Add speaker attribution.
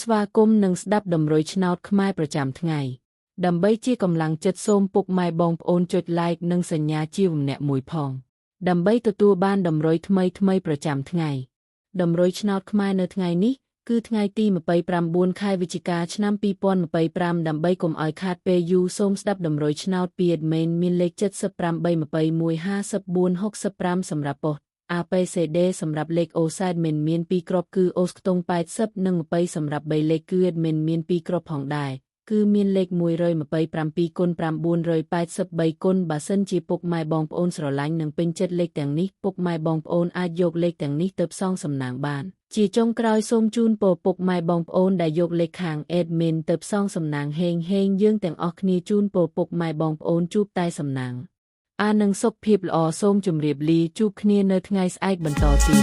Speaker 1: ស្វាគមន៍និងស្ដាប់ដំរុយឆ្នោតខ្មែរប្រចាំថ្ងៃដើម្បីជាកម្លាំងចិត្តសូមពុកម៉ែបងប្អូនចុច like និងសញ្ញាជាវម្នាក់មួយផងដើម្បីទទួលបានដំរុយថ្មីប្រចាំថ្ងៃដំរុយឆ្នោតខ្មែរនៅថ្ងៃនេះគឺថ្ងៃទី29ខែវិច្ឆិកាឆ្នាំ2025ដើម្បីកុំឲ្យខាតពេលយូរសូមស្ដាប់ដំរុយឆ្នោតពី admin មានលេខ78215465សម្រាប់ប៉ុស្តិ៍ APCD សម្រាប់លេខ OSA admin មាន2គ្រាប់គឺ OS ខ្ទង់80និង20សម្រាប់3លេខគឺ admin មាន2គ្រាប់ផងដែរគឺមានលេខ127គុណ983គុណបើសិនជាពុកម៉ែបងប្អូនស្រឡាញ់និងពេញចិត្តលេខទាំងនេះពុកម៉ែបងប្អូនអាចយកលេខទាំងនេះទៅផ្សងសំណាងបានជាចុងក្រោយសូមជូនពរពុកម៉ែបងប្អូនដែលយកលេខខាង admin ទៅផ្សងសំណាងហេងយើងទាំងអស់គ្នាជូនពរពុកម៉ែបងប្អូនជួបតែសំណាងនឹងសុខភាពល្អសូមជម្រាបលាជួបគ្នានៅថ្ងៃស្អែកបន្តទៀត